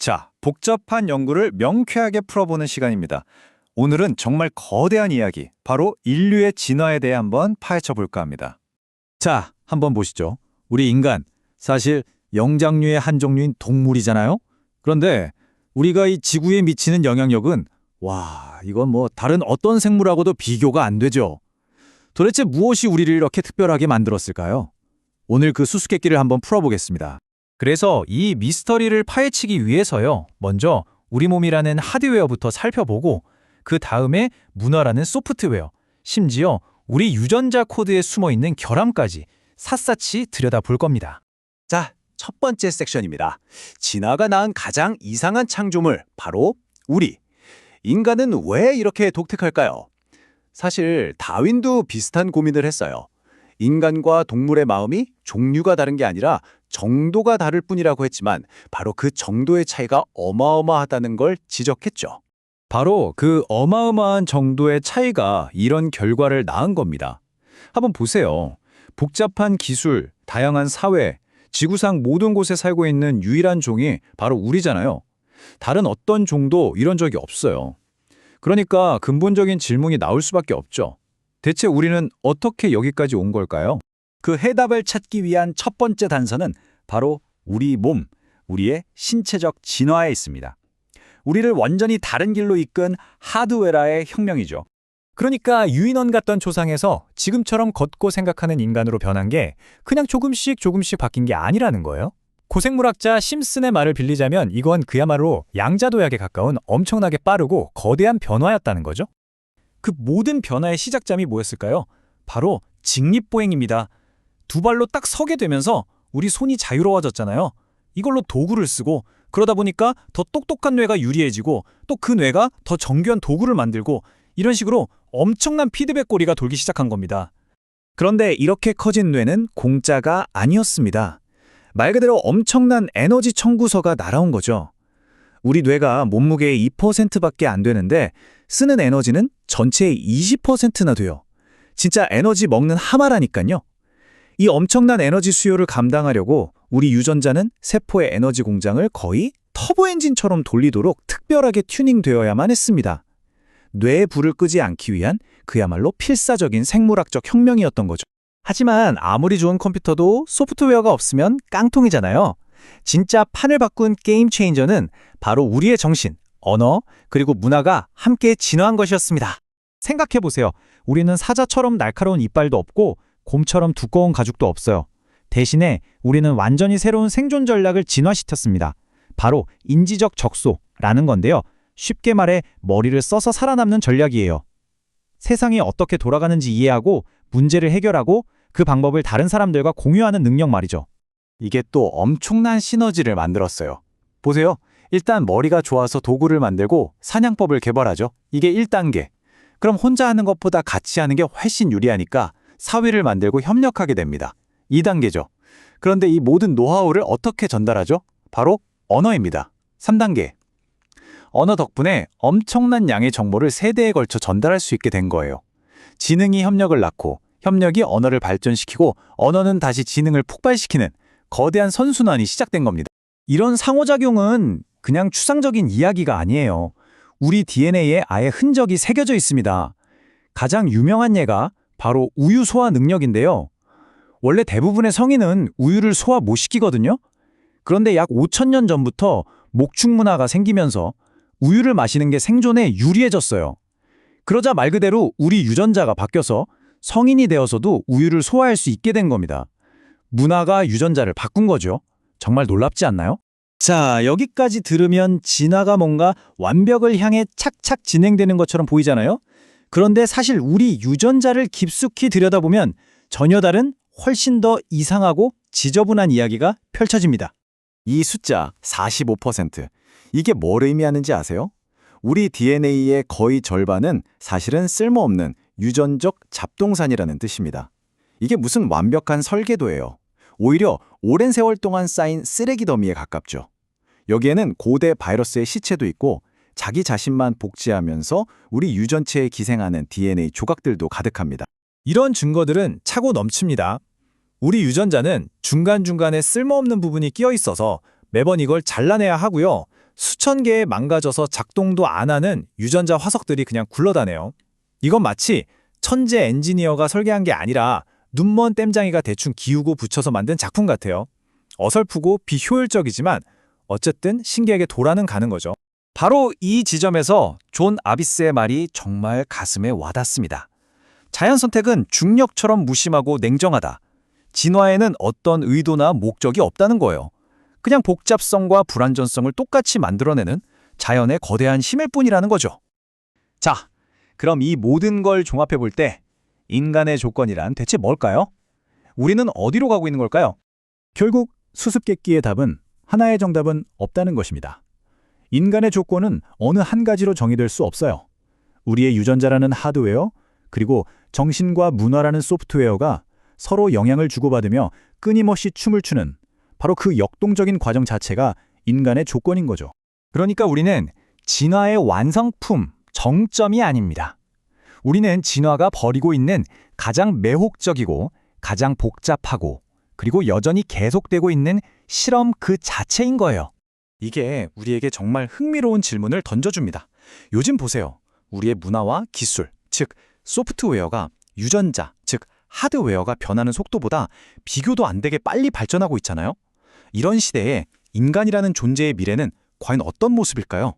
자, 복잡한 연구를 명쾌하게 풀어보는 시간입니다. 오늘은 정말 거대한 이야기, 바로 인류의 진화에 대해 한번 파헤쳐 볼까 합니다. 자, 한번 보시죠. 우리 인간, 사실 영장류의 한 종류인 동물이잖아요? 그런데 우리가 이 지구에 미치는 영향력은 이건 다른 어떤 생물하고도 비교가 안 되죠. 도대체 무엇이 우리를 이렇게 특별하게 만들었을까요? 오늘 그 수수께끼를 한번 풀어보겠습니다. 그래서 이 미스터리를 파헤치기 위해서요. 먼저 우리 몸이라는 하드웨어부터 살펴보고 그 다음에 문화라는 소프트웨어, 심지어 우리 유전자 코드에 숨어있는 결함까지 샅샅이 들여다볼 겁니다. 자, 첫 번째 섹션입니다. 진화가 낳은 가장 이상한 창조물, 바로 우리. 인간은 왜 이렇게 독특할까요? 사실 다윈도 비슷한 고민을 했어요. 인간과 동물의 마음이 종류가 다른 게 아니라 정도가 다를 뿐이라고 했지만 바로 그 정도의 차이가 어마어마하다는 걸 지적했죠. 바로 그 어마어마한 정도의 차이가 이런 결과를 낳은 겁니다. 한번 보세요. 복잡한 기술, 다양한 사회, 지구상 모든 곳에 살고 있는 유일한 종이 바로 우리잖아요. 다른 어떤 종도 이런 적이 없어요. 그러니까 근본적인 질문이 나올 수밖에 없죠. 대체 우리는 어떻게 여기까지 온 걸까요? 그 해답을 찾기 위한 첫 번째 단서는 바로 우리 몸, 우리의 신체적 진화에 있습니다. 우리를 완전히 다른 길로 이끈 하드웨어의 혁명이죠. 그러니까 유인원 같던 초상에서 지금처럼 걷고 생각하는 인간으로 변한 게 그냥 조금씩 바뀐 게 아니라는 거예요. 고생물학자 심슨의 말을 빌리자면 이건 그야말로 양자도약에 가까운 엄청나게 빠르고 거대한 변화였다는 거죠. 그 모든 변화의 시작점이 뭐였을까요? 바로 직립보행입니다. 두 발로 딱 서게 되면서 우리 손이 자유로워졌잖아요. 이걸로 도구를 쓰고 그러다 보니까 더 똑똑한 뇌가 유리해지고 또 그 뇌가 더 정교한 도구를 만들고 이런 식으로 엄청난 피드백 고리가 돌기 시작한 겁니다. 그런데 이렇게 커진 뇌는 공짜가 아니었습니다. 말 그대로 엄청난 에너지 청구서가 날아온 거죠. 우리 뇌가 몸무게의 2%밖에 안 되는데 쓰는 에너지는 전체의 20%나 돼요. 진짜 에너지 먹는 하마라니까요. 이 엄청난 에너지 수요를 감당하려고 우리 유전자는 세포의 에너지 공장을 거의 터보 엔진처럼 돌리도록 특별하게 튜닝되어야만 했습니다. 뇌의 불을 끄지 않기 위한 그야말로 필사적인 생물학적 혁명이었던 거죠. 하지만 아무리 좋은 컴퓨터도 소프트웨어가 없으면 깡통이잖아요. 진짜 판을 바꾼 게임 체인저는 바로 우리의 정신, 언어, 그리고 문화가 함께 진화한 것이었습니다. 생각해보세요. 우리는 사자처럼 날카로운 이빨도 없고 곰처럼 두꺼운 가죽도 없어요. 대신에 우리는 완전히 새로운 생존 전략을 진화시켰습니다. 바로 인지적 적소라는 건데요. 쉽게 말해 머리를 써서 살아남는 전략이에요. 세상이 어떻게 돌아가는지 이해하고 문제를 해결하고 그 방법을 다른 사람들과 공유하는 능력 말이죠. 이게 또 엄청난 시너지를 만들었어요. 보세요. 일단 머리가 좋아서 도구를 만들고 사냥법을 개발하죠. 이게 1단계. 그럼 혼자 하는 것보다 같이 하는 게 훨씬 유리하니까 사회를 만들고 협력하게 됩니다. 2단계죠. 그런데 이 모든 노하우를 어떻게 전달하죠? 바로 언어입니다. 3단계. 언어 덕분에 엄청난 양의 정보를 세대에 걸쳐 전달할 수 있게 된 거예요. 지능이 협력을 낳고 협력이 언어를 발전시키고 언어는 다시 지능을 폭발시키는 거대한 선순환이 시작된 겁니다. 이런 상호작용은 그냥 추상적인 이야기가 아니에요. 우리 DNA에 아예 흔적이 새겨져 있습니다. 가장 유명한 예가 바로 우유 소화 능력인데요. 원래 대부분의 성인은 우유를 소화 못 시키거든요. 그런데 약 5,000년 전부터 목축 문화가 생기면서 우유를 마시는 게 생존에 유리해졌어요. 그러자 말 그대로 우리 유전자가 바뀌어서 성인이 되어서도 우유를 소화할 수 있게 된 겁니다. 문화가 유전자를 바꾼 거죠. 정말 놀랍지 않나요? 자, 여기까지 들으면 진화가 뭔가 완벽을 향해 착착 진행되는 것처럼 보이잖아요? 그런데 사실 우리 유전자를 깊숙이 들여다보면 전혀 다른 훨씬 더 이상하고 지저분한 이야기가 펼쳐집니다. 이 숫자 45%. 이게 뭘 의미하는지 아세요? 우리 DNA의 거의 절반은 사실은 쓸모없는 유전적 잡동산이라는 뜻입니다. 이게 무슨 완벽한 설계도예요. 오히려 오랜 세월 동안 쌓인 쓰레기 더미에 가깝죠. 여기에는 고대 바이러스의 시체도 있고 자기 자신만 복제하면서 우리 유전체에 기생하는 DNA 조각들도 가득합니다. 이런 증거들은 차고 넘칩니다. 우리 유전자는 중간중간에 쓸모없는 부분이 끼어 있어서 매번 이걸 잘라내야 하고요. 수천 개의 망가져서 작동도 안 하는 유전자 화석들이 그냥 굴러다네요. 이건 마치 천재 엔지니어가 설계한 게 아니라 눈먼 땜장이가 대충 기우고 붙여서 만든 작품 같아요. 어설프고 비효율적이지만 어쨌든 신기하게 돌아는 가는 거죠. 바로 이 지점에서 존 아비스의 말이 정말 가슴에 와닿습니다. 자연 선택은 중력처럼 무심하고 냉정하다. 진화에는 어떤 의도나 목적이 없다는 거예요. 그냥 복잡성과 불완전성을 똑같이 만들어내는 자연의 거대한 힘일 뿐이라는 거죠. 자, 그럼 이 모든 걸 종합해 볼 때 인간의 조건이란 대체 뭘까요? 우리는 어디로 가고 있는 걸까요? 결국 수수께끼의 답은 하나의 정답은 없다는 것입니다. 인간의 조건은 어느 한 가지로 정의될 수 없어요. 우리의 유전자라는 하드웨어, 그리고 정신과 문화라는 소프트웨어가 서로 영향을 주고받으며 끊임없이 춤을 추는 바로 그 역동적인 과정 자체가 인간의 조건인 거죠. 그러니까 우리는 진화의 완성품, 정점이 아닙니다. 우리는 진화가 벌이고 있는 가장 매혹적이고 가장 복잡하고 그리고 여전히 계속되고 있는 실험 그 자체인 거예요. 이게 우리에게 정말 흥미로운 질문을 던져줍니다. 요즘 보세요. 우리의 문화와 기술, 즉 소프트웨어가 유전자, 즉 하드웨어가 변하는 속도보다 비교도 안 되게 빨리 발전하고 있잖아요. 이런 시대에 인간이라는 존재의 미래는 과연 어떤 모습일까요?